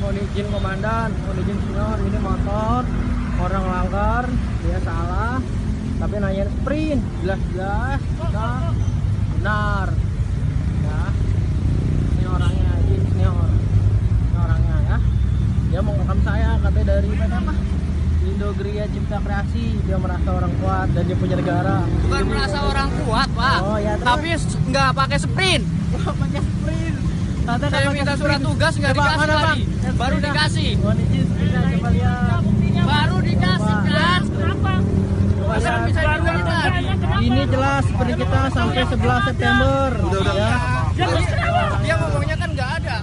mohon izin komandan, mohon izin senior, ini motor orang langgar, dia salah, tapi nanyain sprint, jelas-jelas kita benar, ya. Ini orangnya, izin senior, ini orangnya ya. Dia mau ngekam saya, katanya dari mana mah? Indogria Cipta Kreasi, dia merasa orang kuat dan dia punya negara. Bukan merasa orang kuat, Pak. Oh, ya, tapi nggak pakai sprint. Pakai sprint. Saya minta surat tugas nggak dikasih tadi. Baru dikasih. Mohon izin sprintnya, coba lihat. Baru dikasih kan? Kenapa? Masa bisa dibilang tadi? Ini jelas sprint kita sampai 11 September. Dia ngomongnya kan nggak ada.